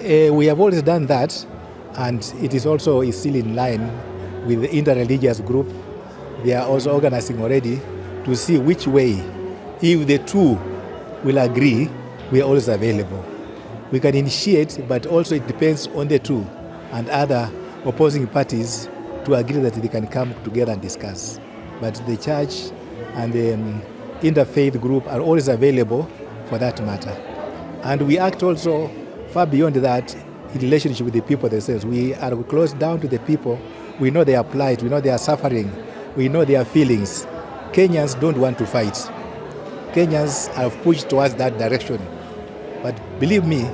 We have always done that, and it is also still in line with the interreligious group. They are also organizing already to see which way, if the two will agree, we are always available. We can initiate, but also it depends on the two and other opposing parties to agree that they can come together and discuss. But the church and the interfaith group are always available for that matter. And we act also far beyond that in relationship with the people themselves. We are close down to the people. We know their plight, we know their suffering, we know their feelings. Kenyans don't want to fight. Kenyans have pushed towards that direction. But believe me,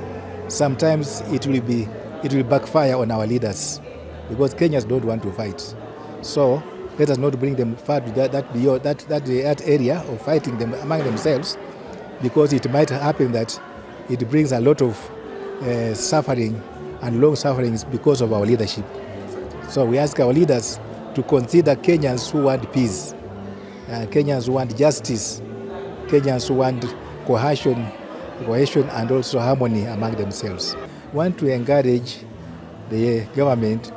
sometimes it will backfire on our leaders because Kenyans don't want to fight. So let us not bring them far to that area of fighting them among themselves, because it might happen that it brings a lot of suffering and long sufferings because of our leadership. So we ask our leaders to consider Kenyans who want peace, Kenyans who want justice, Kenyans who want cohesion and also harmony among themselves. We want to encourage the government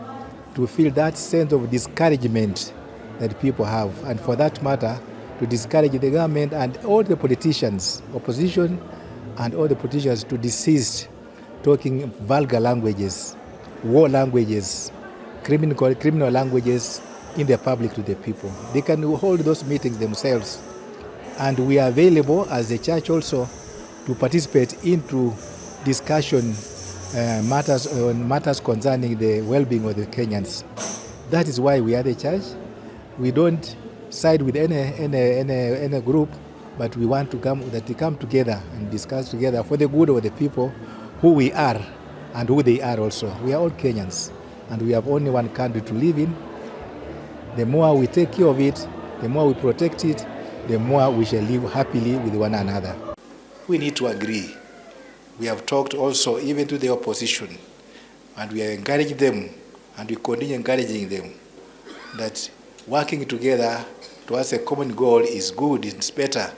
to feel that sense of discouragement that people have, and for that matter, to discourage the government and all the politicians, opposition and all the politicians, to desist talking vulgar languages, war languages, criminal languages in the public to the people. They can hold those meetings themselves, and we are available as the church also to participate into discussion matters concerning the well-being of the Kenyans. That is why we are the church. We don't side with any group, but we want to come together and discuss together for the good of the people, who we are and who they are also. We are all Kenyans, and we have only one country to live in. The more we take care of it, the more we protect it, the more we shall live happily with one another. We need to agree. We have talked also even to the opposition, and we are encouraging them, and we continue encouraging them, that working together towards a common goal is good, it's better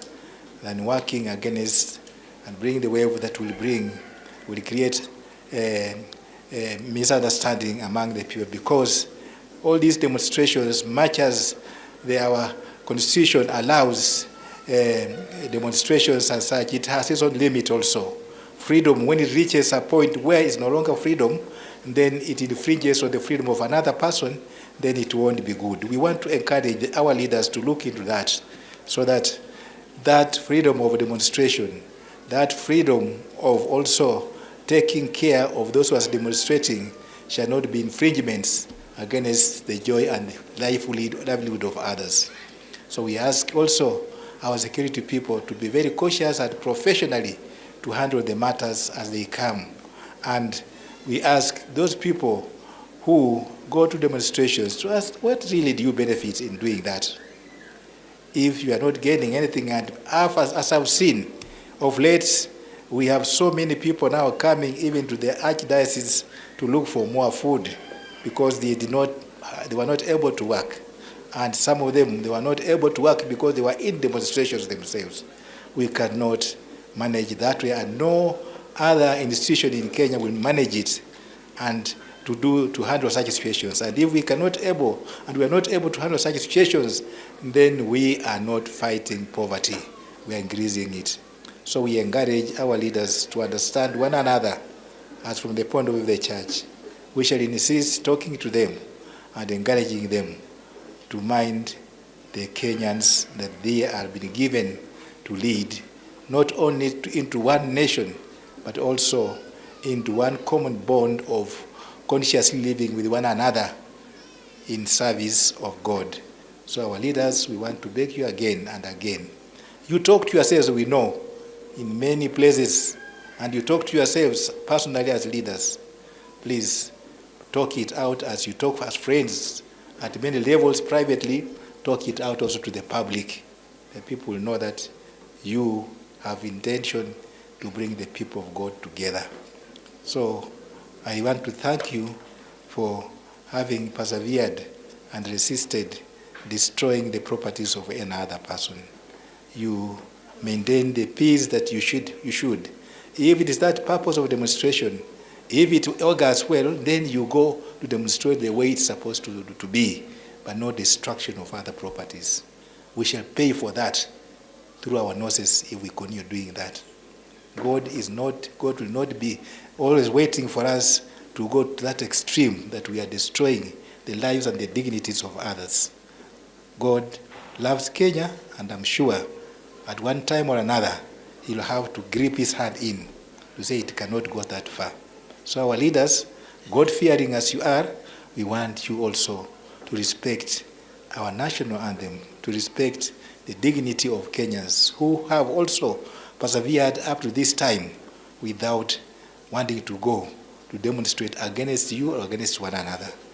than working against and bring the wave that will create a misunderstanding among the people, because all these demonstrations, much as our constitution allows demonstrations and such, it has its own limit also. Freedom, when it reaches a point where it's no longer freedom, then it infringes on the freedom of another person, then it won't be good. We want to encourage our leaders to look into that, so that that freedom of demonstration, that freedom of also taking care of those who are demonstrating, shall not be infringements against the joy and livelihood of others. So we ask also our security people to be very cautious and professionally to handle the matters as they come. And we ask those people who go to demonstrations to ask, what really do you benefit in doing that? If you are not gaining anything, and as I've seen of late, we have so many people now coming even to the archdiocese to look for more food, because they were not able to work. And some of them, they were not able to work because they were in demonstrations themselves. We cannot manage that way, and no other institution in Kenya will manage it and to handle such situations. And if we are not able to handle such situations, then we are not fighting poverty, we are increasing it. So we encourage our leaders to understand one another as from the point of view of the church. We shall insist talking to them and encouraging them to mind the Kenyans that they are being given to lead, not only into one nation, but also into one common bond of consciously living with one another in service of God. So our leaders, we want to beg you again and again. You talk to yourselves, we know, in many places, and you talk to yourselves personally as leaders. Please talk it out as you talk as friends at many levels privately. Talk it out also to the public. The people will know that you have intention to bring the people of God together. So I want to thank you for having persevered and resisted destroying the properties of any other person. You maintain the peace that you should. If it is that purpose of demonstration, If it augurs well, then you go to demonstrate the way it's supposed to be, but no destruction of other properties. We shall pay for that through our noses if we continue doing that. God will not be always waiting for us to go to that extreme that we are destroying the lives and the dignities of others. God loves Kenya, and I'm sure at one time or another, he'll have to grip his hand in to say it cannot go that far. So our leaders, God-fearing as you are, we want you also to respect our national anthem, to respect the dignity of Kenyans who have also persevered up to this time without wanting to go to demonstrate against you or against one another.